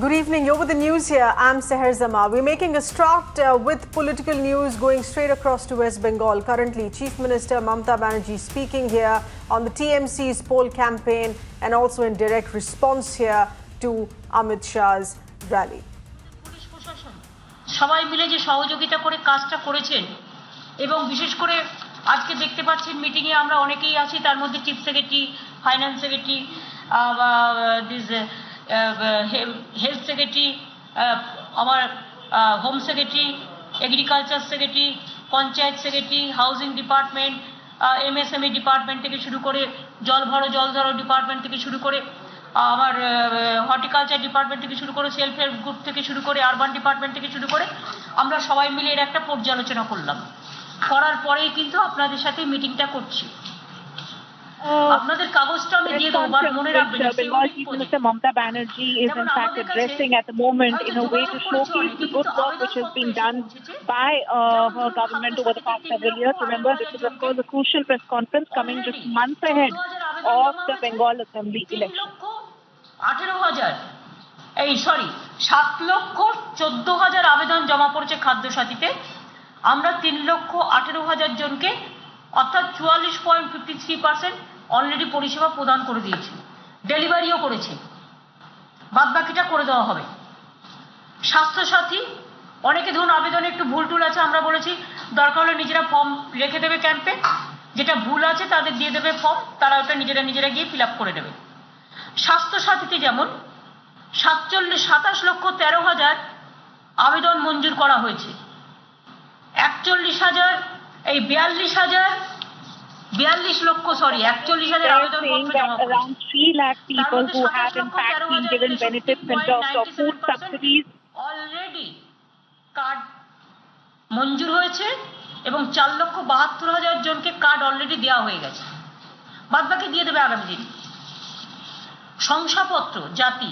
Good evening. You're with the news here. I'm Seher Zama. We're making a start with political news going straight across to West Bengal. Currently, Chief Minister Mamata Banerjee speaking here on the TMC's poll campaign and also in direct response here to Amit Shah's rally. সবাই মিলে যে সহযোগিতা করে কাজটা করেছেন এবং বিশেষ করে আজকে দেখতে পাচ্ছেন মিটিং এ আমরা অনেকেই আছি, তার মধ্যে chief secretary, finance secretary, health secretary, আমার home secretary, agriculture secretary, panchayat secretary, housing department, MSME department থেকে শুরু করে জল ধরো ডিপার্টমেন্ট থেকে শুরু করে আমার হর্টিকালচার ডিপার্টমেন্ট থেকে শুরু করে সেলফ হেল্প গ্রুপ থেকে শুরু করে আরবান ডিপার্টমেন্ট থেকে শুরু করে আমরা সবাই মিলে এর একটা পর্যালোচনা করলাম। করার পরেই কিন্তু আপনাদের সাথে মিটিংটা করছি। আপনাদের কাগজটা আমি দিয়ে দেবো, মনে রাখবেন Bengal Chief Minister Mamata Banerjee is in fact addressing at the moment in a way to showcase the good work which has been done by her government over the past several years. Remember, this is of course a crucial press conference coming just months ahead of the Bengal Assembly election. 7,14,000 আবেদন জমা পড়েছে খাদ্য সাথীতে। আমরা 3,18,000 জনকে অর্থাৎ 44.53% already পরিষেবা প্রদান করে দিয়েছি, ডেলিভারিও করেছে, বাদবাকিটা করে দেওয়া হবে। স্বাস্থ্যসাথী অনেকে ধরুন আবেদনে একটু ভুল টুল আছে, আমরা বলেছি দরকার হলে নিজেরা ফর্ম রেখে দেবে ক্যাম্পে, যেটা ভুল আছে তাদের দিয়ে দেবে ফর্ম, তারা ওটা নিজেরা গিয়ে ফিল আপ করে দেবে। স্বাস্থ্যসাথীতে যেমন 27,13,000 আবেদন মঞ্জুর করা হয়েছে, 41,000 এই 41,000 আবেদন around 3 lakh people who have in fact been given benefits in terms of food subsidies already card মঞ্জুর হয়েছে এবং 4,72,000 জনকে কার্ড অলরেডি দেওয়া হয়ে গেছে, বাদবাকি দিয়ে দেবে আগামী দিন। শংসাপত্র জাতি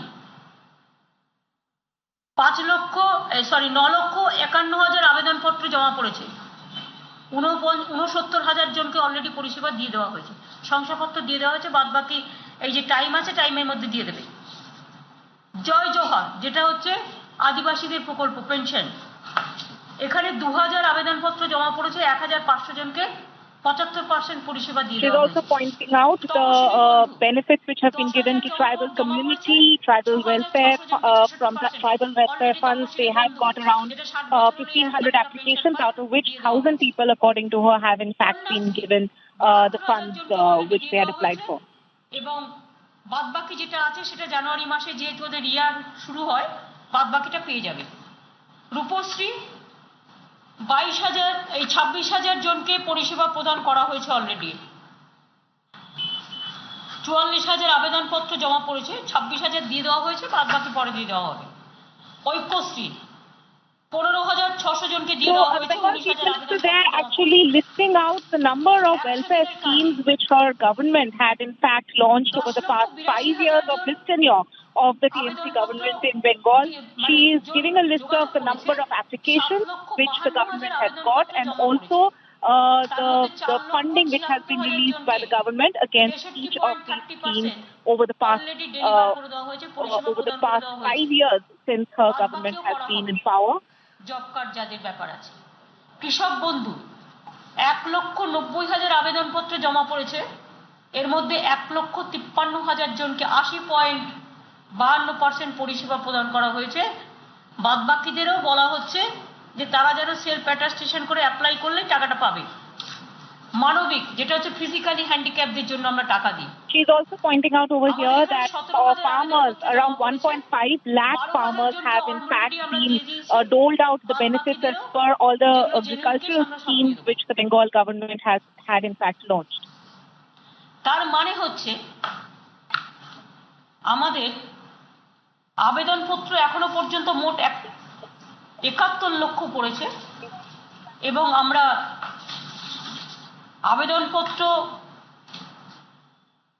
9,51,000 আবেদনপত্র জমা পড়েছে, 69,000 জনকে অলরেডি পরিষেবা দিয়ে দেওয়া হয়েছে, শংসাপত্র দিয়ে দেওয়া হয়েছে, বাদবাকি এই যে টাইম আছে টাইমের মধ্যে দিয়ে দেবে। জয় জোহার যেটা হচ্ছে আদিবাসীদের প্রকল্প পেনশন, এখানে 2,000 আবেদনপত্র জমা পড়েছে, 1,500 জনকে 75% পরিষেবা দিয়ে দেওয়া হয়েছে। She's also pointing out the benefits which have been given to tribal community, tribal welfare, from the tribal welfare funds. They have got around 1,500 applications, out of which 1,000 people, according to her, have in fact been given the funds which they had applied for. এবং বাদবাকি যেটা আছে সেটা জানুয়ারি মাসে যেহেতু ওদের ইয়ার শুরু হয়, বাদবাকিটা পেয়ে যাবে। রূপশ্রী 26,000 জনকে পরিষেবা প্রদান করা হয়েছে অলরেডি, 44,000 আবেদনপত্র জমা পড়েছে, 26,000 দিয়ে দেওয়া হয়েছে, বাদবাকি পরে দিয়ে দেওয়া হবে। ঐক্যশ্রী 15,600 জনকে দিয়ে দেওয়া হয়েছে। So they are actually listing out the number of welfare schemes which her government had in fact launched over the past 5 years of this tenure of the TMC government in Bengal. She is giving a list of the number of applications which the government has got and also the funding which has been released by the government against each of these schemes over the past 5 years since her government has been in power. Job card যাদের ব্যাপার আছে, কৃষক বন্ধু 1,90,000 আবেদনপত্র জমা পড়েছে, এর মধ্যে 1,53,000 জনকে 80.52% পরিষেবা প্রদান করা হয়েছে। বাদবাকিদেরও বলা হচ্ছে যে তারা যেন সেলফ অ্যাটাস্টেশন করে অ্যাপ্লাই করলে টাকাটা পাবে। মানবিক যেটা হচ্ছে ফিজিক্যালি হ্যান্ডিক্যাপদের জন্য আমরা টাকা দিই। She is also pointing out over here that farmers, around 1.5 lakh farmers have in fact been doled out the benefits as per all the agricultural schemes which the Bengal government has had in fact launched. তার মানে হচ্ছে আমাদের আবেদনপত্র এখনো পর্যন্ত মোট 71 লক্ষ পড়েছে এবং আমরা আবেদনপত্র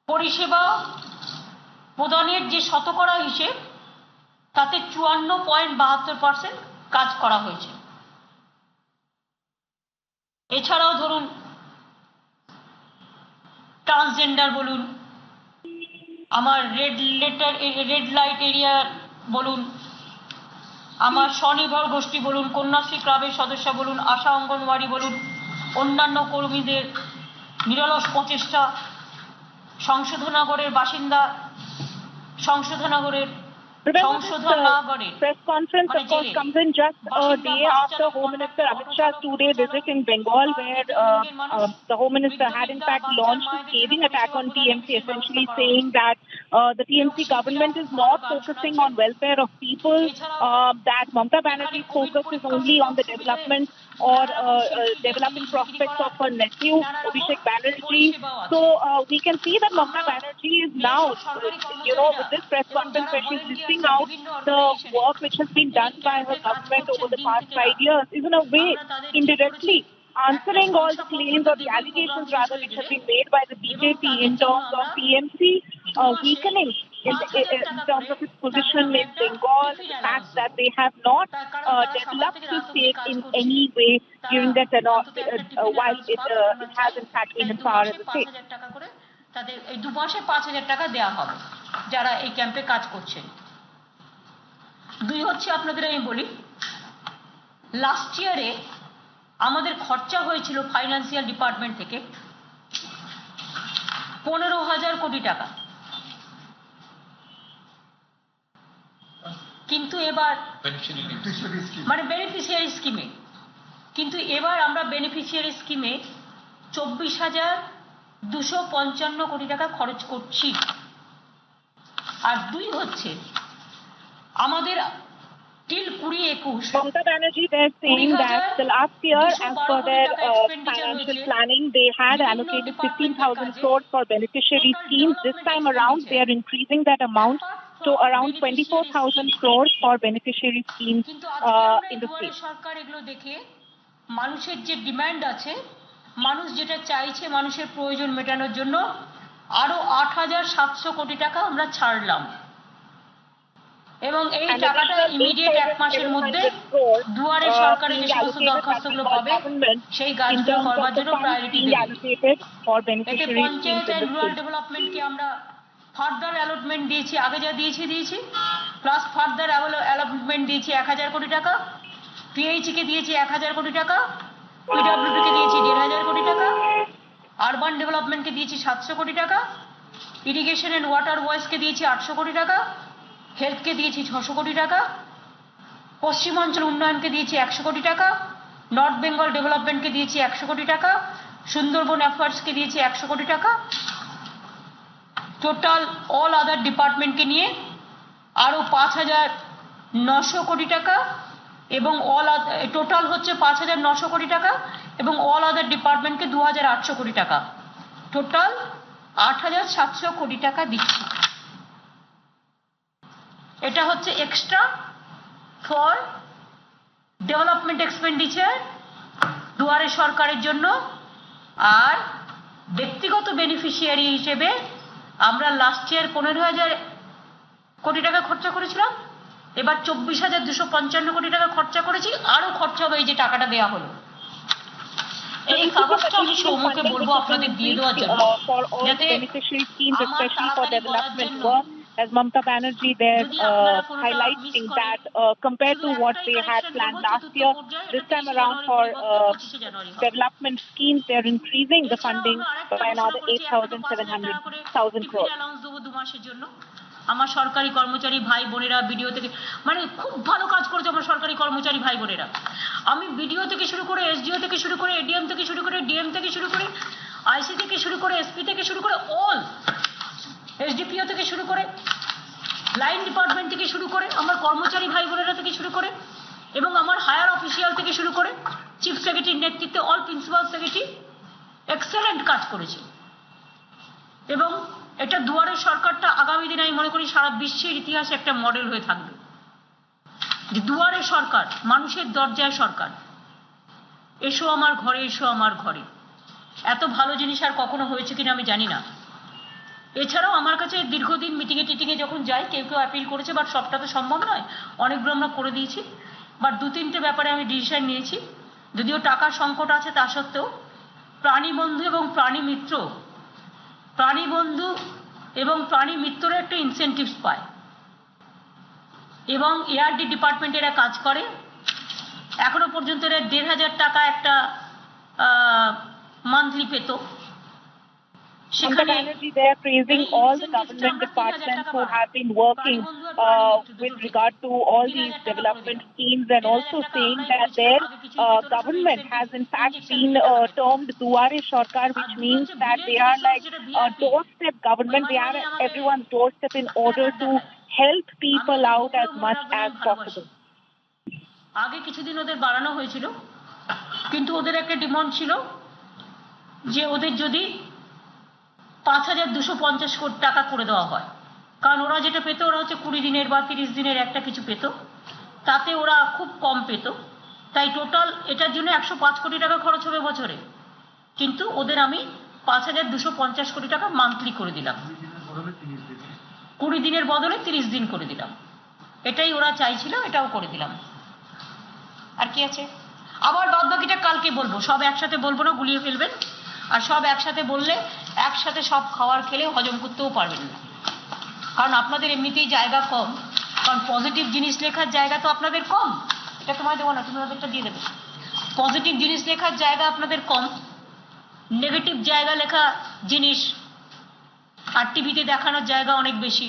পরিষেবা প্রদানের যে শতকরা হিসেব তাতে 54.72% কাজ করা হয়েছে। এছাড়াও ধরুন ট্রান্সজেন্ডার বলুন, আমার রেড লাইট এরিয়া বলুন, আমার স্বনির্ভর গোষ্ঠী বলুন, কন্যাশ্রী ক্লাবের সদস্য বলুন, আশা অঙ্গনওয়াড়ি বলুন, অন্যান্য কর্মীদের নিরলস প্রচেষ্টা, সংশোধনাগরের বাসিন্দা, সংশোধনাগরের press conference, of course, comes in just a day after Home Minister Amit Shah's two-day visit in Bengal, where the Home Minister had in fact launched a scathing attack on TMC, essentially saying that the TMC government is not focusing on welfare of people, that Mamata Banerjee's focus is only on the development or developing prospects of her nephew, Abhishek Banerjee. So we can see that Mamata Banerjee is now, with this press conference where she's listing out the work which has been done by her government over the past 5 years, is in a way indirectly answering all the claims or the allegations rather which have been made by the BJP in terms of TMC weakening in terms of its position in Bengal, the fact that they have not developed the state in any way during their tenure, while it has in fact been in power as a state. তাদের এই 2 মাসে 5,000 টাকা দেওয়া হবে যারা এই ক্যাম্পে কাজ করছেন। 2 হচ্ছে আপনাদের আমি বলি, লাস্ট ইয়ারে আমাদের খরচা হয়েছিল ফাইন্যান্সিয়াল ডিপার্টমেন্ট থেকে 15,000 কোটি টাকা, কিন্তু এবার মানে বেনিফিশিয়ারি স্কিমে, কিন্তু এবার আমরা বেনিফিশিয়ারি স্কিমে 24,255 কোটি টাকা খরচ করছি। আর 2 হচ্ছে আমাদের till 2021 Mamata Banerjee, they're saying that the last year, as per their financial planning, they had allocated 15,000 crores for beneficiary schemes. This time around, they are increasing that amount to around 24,000 crores for beneficiary schemes in the state. সরকার এগুলো দেখে মানুষের যে demand আছে, মানুষ যেটা চাইছে মানুষের প্রয়োজন মেটানোর জন্য আরো 8,700 কোটি টাকা আমরা ছাড়লাম, এবং এই টাকাটা ইমিডিয়েট 1 মাসের মধ্যে দুয়ারে সরকারে যে সমস্ত দরখাস্তগুলো পাবে সেই কাজগুলো করবার জন্য প্রায়োরিটি দেবে। এতে পঞ্চায়েত এন্ড রুরাল ডেভেলপমেন্টকে আমরা ফার্দার অ্যালটমেন্ট দিয়েছি, আগে যা দিয়েছি প্লাস ফার্দার অ্যালটমেন্ট দিয়েছি 1,000 কোটি টাকা, পিএইচই কে দিয়েছি 1,000 কোটি টাকা, পিডব্লিউডি কে দিয়েছি 1,500 কোটি টাকা, আরবান ডেভেলপমেন্টকে দিয়েছি 700 কোটি টাকা, ইরিগেশন এন্ড ওয়াটার ওয়েসকে দিয়েছি 800 কোটি টাকা, হেলথকে দিয়েছি 600 কোটি টাকা, পশ্চিমাঞ্চল উন্নয়নকে দিয়েছি 100 কোটি টাকা, নর্থ বেঙ্গল ডেভেলপমেন্টকে দিয়েছি 100 কোটি টাকা, সুন্দরবন অ্যাফেয়ার্সকে দিয়েছি 100 কোটি টাকা, টোটাল অল আদার ডিপার্টমেন্টকে নিয়ে আরো 5,900 কোটি টাকা, এবং টোটাল হচ্ছে 5,900 কোটি টাকা, এবং অল আদার ডিপার্টমেন্টকে 2,800 কোটি টাকা, টোটাল 8,700 কোটি টাকা দিচ্ছি। এটা হচ্ছে এক্সট্রা ফর ডেভেলপমেন্ট এক্সপেন্ডিচার দুয়ারে সরকারের জন্য। আর ব্যক্তিগত বেনিফিশিয়ারি হিসেবে আমরা লাস্ট ইয়ার 15,000 কোটি টাকা খরচা করেছিলাম, এবার 24,255 কোটি টাকা খরচা করেছি, আরো খরচা হবে এই যে টাকাটা দেওয়া হলো। এই কাগজটা আমি সৌম্যকে বলবো আপনাদের দিয়ে দেওয়ার জন্য, যাতে as Mamata Banerjee, they're highlighting that compared to what they had planned last year, this time around for development schemes, they're increasing the funding by another 8,700,000 crores. আমার সরকারি কর্মচারী ভাই বোনেরা বিডিও থেকে মানে খুব ভালো কাজ করেছে আমার সরকারি কর্মচারী ভাই বোনেরা। আমি বিডিও থেকে শুরু করে এসডিও থেকে শুরু করে এডিএম থেকে শুরু করে ডিএম থেকে শুরু করে আইসি থেকে শুরু করে এসপি থেকে শুরু করে অল এসডিপিও থেকে শুরু করে লাইন ডিপার্টমেন্ট থেকে শুরু করে আমার কর্মচারী ভাই বোনেরা থেকে শুরু করে এবং আমার হায়ার অফিসিয়াল থেকে শুরু করে চিফ সেক্রেটারির নেতৃত্বে অল প্রিন্সিপাল সেক্রেটারি এক্সেলেন্ট কাজ করেছে। এবং এটা দুয়ারে সরকারটা আগামী দিনে আমি মনে করি সারা বিশ্বের ইতিহাসে একটা মডেল হয়ে থাকবে, যে দুয়ারে সরকার, মানুষের দরজায় সরকার, এসো আমার ঘরে, এসো আমার ঘরে। এত ভালো জিনিস আর কখনো হয়েছে কিনা আমি জানি না। এছাড়াও আমার কাছে দীর্ঘদিন মিটিংয়ে টিটিংয়ে যখন যাই কেউ কেউ অ্যাপিল করেছে, বাট সবটা তো সম্ভব নয়, অনেকগুলো আমরা করে দিয়েছি, বাট 2-3টে ব্যাপারে আমি ডিসিশন নিয়েছি। যদিও টাকার সংকট আছে তা সত্ত্বেও প্রাণী বন্ধু এবং প্রাণী মিত্র, প্রাণী বন্ধু এবং প্রাণী মিত্ররা একটা ইনসেন্টিভস পায়, এবং এআরডি ডিপার্টমেন্টে এরা কাজ করে। এখনো পর্যন্ত এরা ১,৫০০ টাকা একটা মান্থলি পেত। Mamata Banerjee, they are praising all the government departments who have been working with regard to all these development schemes, and also saying that their government has in fact been termed Duare Sarkar, which means that they are like a doorstep government. They are at everyone's doorstep in order to help people out as much as possible. আগে কিছুদিন ওদের বাড়ানো হয়েছিল, কিন্তু ওদের একটা demand ছিল যে ওদের যদি ৫,২৫০ কোটি টাকা করে দেওয়া হয়, কারণ ওরা যেটা পেত ওরা হচ্ছে ২০ দিনের বা ৩০ দিনের একটা কিছু পেত, তাতে ওরা খুব কম পেত। তাই টোটাল এটার জন্য ১০৫ কোটি টাকা খরচ হবে বছরে, কিন্তু ওদের আমি ৫,২৫০ কোটি টাকা মান্থলি করে দিলাম, ২০ দিনের বদলে ৩০ দিন করে দিলাম। এটাই ওরা চাইছিল, এটাও করে দিলাম। আর কি আছে, আবার বাদ বাকিটা কালকে বলবো, সব একসাথে বলবো না, গুলিয়ে ফেলবেন। আর সব একসাথে বললে একসাথে সব খাবার খেলে হজম করতেও পারবেন না, কারণ আপনাদের এমনিতেই জায়গা কম, কারণ পজিটিভ জিনিস লেখার জায়গা তো আপনাদের কম। এটা তোমায় দেবো না, তুমি ওদেরটা দিয়ে দেবে। পজিটিভ জিনিস লেখার জায়গা আপনাদের কম, নেগেটিভ জায়গা লেখা জিনিস আর টিভিতে দেখানোর জায়গা অনেক বেশি।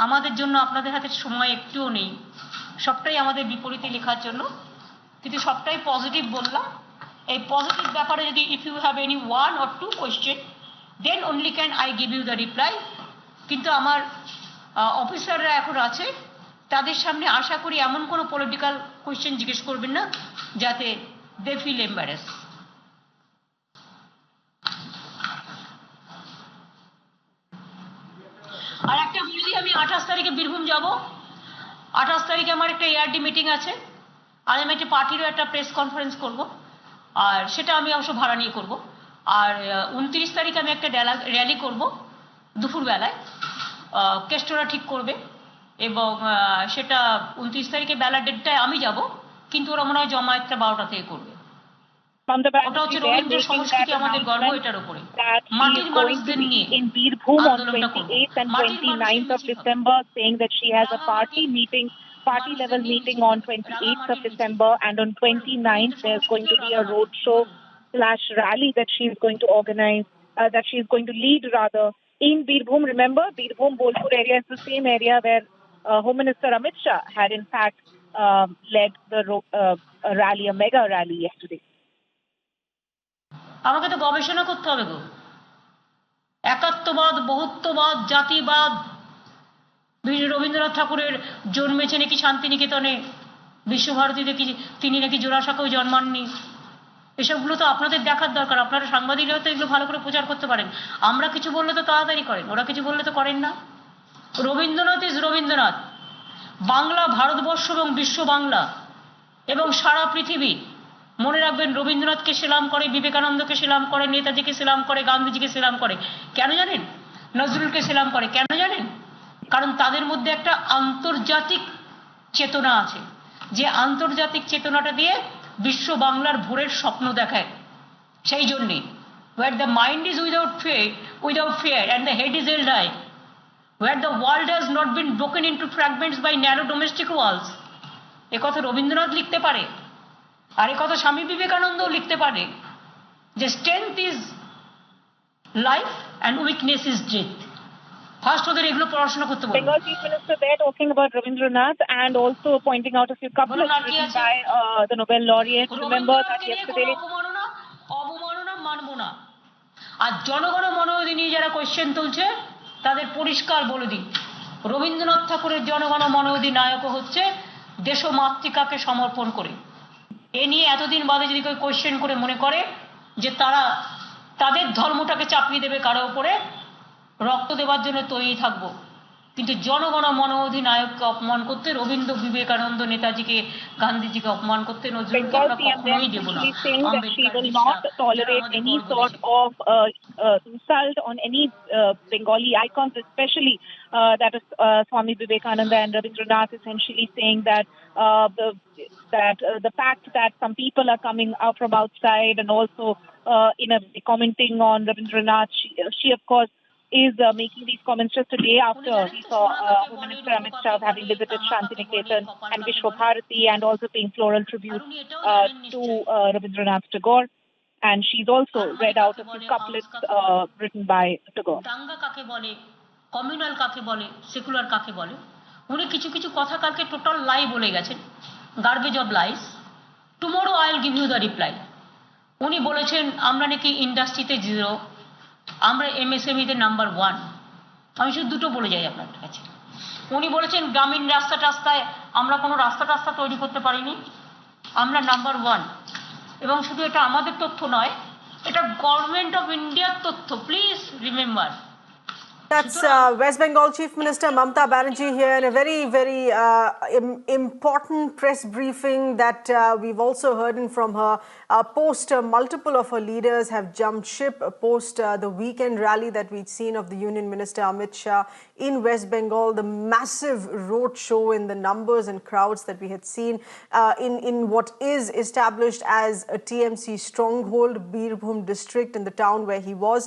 আমাদের জন্য আপনাদের হাতে সময় একটুও নেই, সবটাই আমাদের বিপরীতে লেখার জন্য, কিন্তু সবটাই পজিটিভ বললাম। এই পজিটিভ ব্যাপারে যদি if you have any 1 or 2 question, then only can I give you the reply. কিন্তু আমার অফিসাররা এখন আছে, তাদের সামনে আশা করি এমন কোনো পলিটিক্যাল কোয়েশ্চেন জিজ্ঞেস করবেন না যাতে দে ফিল এম্বারেস। আর একটা বলি, আমি ২৮ তারিখে বীরভূম যাব। ২৮ তারিখে আমার একটা এআরডি মিটিং আছে, আর আমি একটা পার্টিরও একটা প্রেস কনফারেন্স করব, আর সেটা আমি অবশ্য ভাড়া নিয়ে করব। আর ২৯ তারিখে আমি একটা র্যালি করব দুপুরবেলায়, কেষ্টরা ঠিক করবে, এবং সেটা ২৯ তারিখে বেলা ১:৩০টায় আমি যাব, কিন্তু ওরা মনে হয় জমায়েতটা ১২টা থেকে করবে। ওটা হচ্ছে রবীন্দ্র সংস্কৃতি, আমাদের গর্ব এটার উপরে। মাটির মানুষদের নিয়ে in Birbhum on 28th and 29th of December, saying that she has a party level meeting on 28th of December, and on 29th there's going to be a roadshow / rally that she is going to organize, that she is going to lead rather, in Birbhum. Remember, Birbhum Bolpur area is the same area where Home Minister Amit Shah had in fact led the rally, a mega rally yesterday. আমাকে তো গবেষণা করতে হবে গো। একাত্মবাদ, বহুত্ববাদ, জাতিবাদ, রবীন্দ্রনাথ ঠাকুরের জন্মেছে নাকি শান্তিনিকেতনে, বিশ্বভারতীতে কি তিনি নাকি জোড়াসাঁকোয় জন্মাননি, এসবগুলো তো আপনাদের দেখার দরকার। আপনারা সাংবাদিকরা তো এগুলো ভালো করে প্রচার করতে পারেন। আমরা কিছু বললে তো তাড়াতাড়ি করেন, ওরা কিছু বললে তো করেন না। রবীন্দ্রনাথ ইজ রবীন্দ্রনাথ। বাংলা ভারতবর্ষ এবং বিশ্ব বাংলা এবং সারা পৃথিবী মনে রাখবেন, রবীন্দ্রনাথকে সেলাম করে, বিবেকানন্দকে সেলাম করে, নেতাজিকে সেলাম করে, গান্ধীজিকে সেলাম করে। কেন জানেন? নজরুলকে সেলাম করে। কেন জানেন? কারণ তাদের মধ্যে একটা আন্তর্জাতিক চেতনা আছে, যে আন্তর্জাতিক চেতনাটা দিয়ে বিশ্ব বাংলার ভোরের স্বপ্ন দেখায়। সেই জন্যে where the mind is without fear and the head is held high, where the world has not been broken into fragments by narrow domestic walls, একথা রবীন্দ্রনাথ লিখতে পারে, আর একথা স্বামী বিবেকানন্দও লিখতে পারে, যে strength is life and weakness is death. First ওদের এগুলো পড়াশোনা করতে বলবো। Bengal Chief Minister there talking about Rabindranath and also pointing out a few couplets written by the Nobel laureate. Remember that yesterday. অবমাননা মানব না। আর জনগণ মনোনয়ন নিয়ে যারা কোয়েশ্চেন তুলছে তাদের পরিষ্কার বলে দিই, রবীন্দ্রনাথ ঠাকুরের জনগণ মনোধিনায়ক হচ্ছে দেশমাতৃকাকে সমর্পণ করে। এ নিয়ে এতদিন বাদে যদি কেউ কোয়েশ্চেন করে মনে করে যে তারা তাদের ধর্মটাকে চাপিয়ে দেবে কারো উপরে, রক্ত দেওয়ার জন্য তৈরি থাকবো, কিন্তু জনগণ মনোধিনায়ককে অপমান করতে, রবীন্দ্র বিবেকানন্দ নেতাজিকে গান্ধীজিকে অপমান করতে নজরুলকে আমরা কখনোই দেব না। She will not tolerate any sort of insult on any Bengali icons, especially that is Swami Vivekananda and Rabindranath, essentially saying that the fact that some people are coming out from outside and also in a commenting on Rabindranath, she of course is making these comments just a day after we saw Home Minister Amit Shah having visited Shantiniketan and Vishwabharati and also paying floral tribute to Rabindranath Tagore. And she's also read out a few couplets written by Tagore. Communal কাকে বলে secular কাকে বলে উনি কিছু কিছু কথা কালকে total lie বলে গেছেন garbage of lies tomorrow I will give you the reply উনি বলেছেন আমরা নাকি ইন্ডাস্ট্রিতে জিরো আমরা এমএসএমই তে নাম্বার 1 আমি শুধু দুটো বলে যাই আপনাদের কাছে উনি বলেছেন গ্রামীণ রাস্তায় আমরা কোনো রাস্তা তৈরি করতে পারিনি আমরা নাম্বার 1 এবং শুধু এটা আমাদের তথ্য নয় এটা গভর্নমেন্ট অফ ইন্ডিয়ার তথ্য please remember That's West Bengal Chief Minister Mamata Banerjee here in a very, very important press briefing that we've also heard from her. Post multiple of her leaders have jumped ship post the weekend rally that we'd seen of the Union Minister Amit Shah in West Bengal, the massive road show in the numbers and crowds that we had seen in what is established as a TMC stronghold, Birbhum district in the town where he was.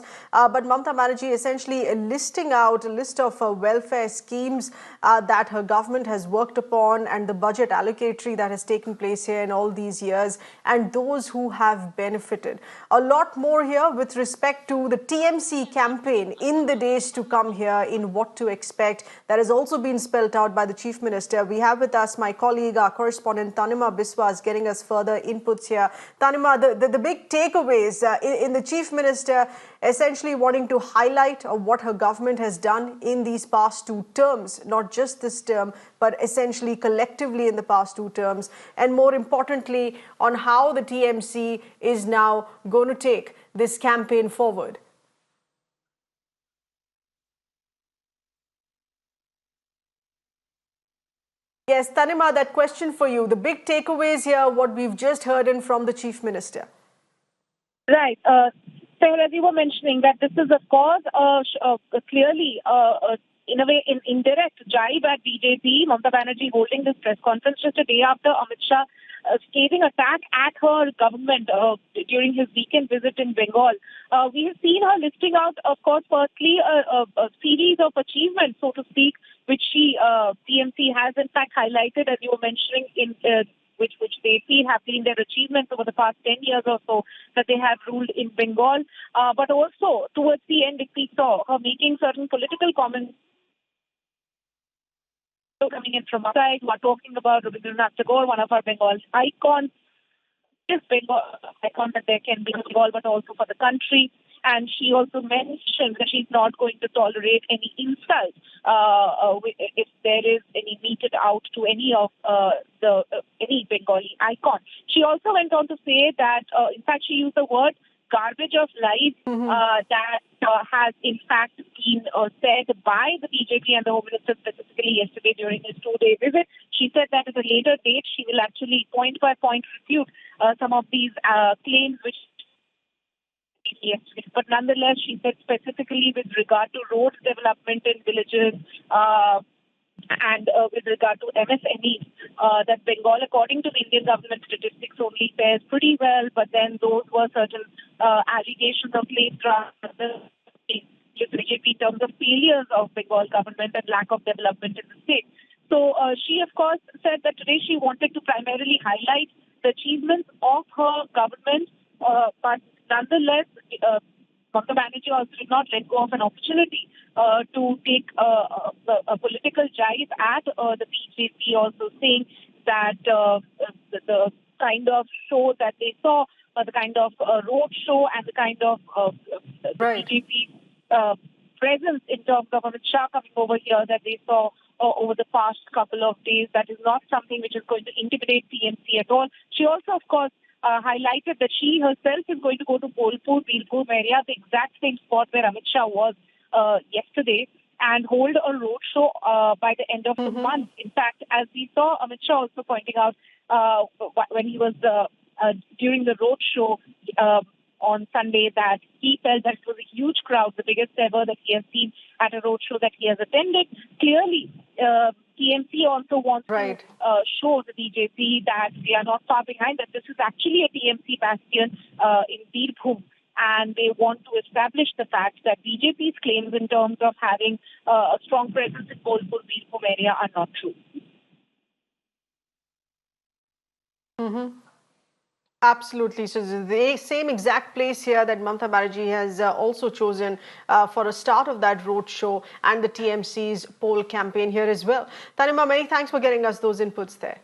But Mamata Banerjee essentially listing out a list of welfare schemes that her government has worked upon and the budget allocatory that has taken place here in all these years and those who have benefited. A lot more here with respect to the TMC campaign in the days to come here in what to expect. That has also been spelled out by the Chief Minister. We have with us my colleague, our correspondent Tanima Biswas getting us further inputs here. Tanima, the big takeaways in the Chief Minister essentially wanting to highlight what her government has done in these past 2 terms, not just this term, but essentially collectively in the past 2 terms, and more importantly, on how the TMC is now going to take this campaign forward. Yes, Tanima, that question for you. The big takeaways here, what we've just heard in from the Chief Minister. Right. So as you were mentioning that this is, of course, clearly, in a way, an indirect jibe at BJP. Mamata Banerjee holding this press conference just a day after Amit Shah scathing attack at her government during his weekend visit in Bengal. We have seen her listing out, of course, firstly, a series of achievements, so to speak, which TMC has in fact highlighted, as you were mentioning, in which they feel have been their achievements over the past 10 years or so that they have ruled in Bengal. But also, towards the end, we saw her making certain political comments coming in from outside, who are talking about Rabindranath Tagore, one of our Bengal icons. This Bengal icon that there can be in Bengal, but also for the country. And she also mentioned that she's not going to tolerate any insult if there is any meted out to any of any Bengali icon. She also went on to say that, in fact, she used the word garbage of life that has in fact been said by the BJP and the Home Minister specifically yesterday during his 2-day visit. She said that at a later date she will actually point by point refute some of these claims which yesterday. But nonetheless, she said specifically with regard to road development in villages and with regard to MSMEs, that Bengal, according to the Indian government statistics, only fares pretty well, but then those were certain allegations of late with BJP in terms of failures of Bengal government and lack of development in the state. So she, of course, said that today she wanted to primarily highlight the achievements of her government, but nonetheless, Mamata Banerjee also did not let go of an opportunity to take a political jibe at the BJP, also saying that the kind of show that they saw, the kind of road show and the kind of the BJP presence in terms of Amit Shah coming over here that they saw over the past couple of days, that is not something which is going to intimidate TMC at all. She also, of course, highlighted that she herself is going to go to Bolpur, Birbhum area, the exact same spot where Amit Shah was yesterday, and hold a road show by the end of the month. In fact, as we saw Amit Shah also pointing out when he was during the road show on Sunday, that he felt that it was a huge crowd, the biggest ever that he has seen at a road show that he has attended. Clearly, TMC also wants to show the BJP that they are not far behind, that this is actually a TMC bastion in Birbhum. and they want to establish the fact that BJP's claims in terms of having a strong presence in Bolpur Veerpur area are not true. Absolutely. So the same exact place here that Mamata Banerjee has also chosen for a start of that roadshow and the TMC's poll campaign here as well. Tanima, many thanks for getting us those inputs there.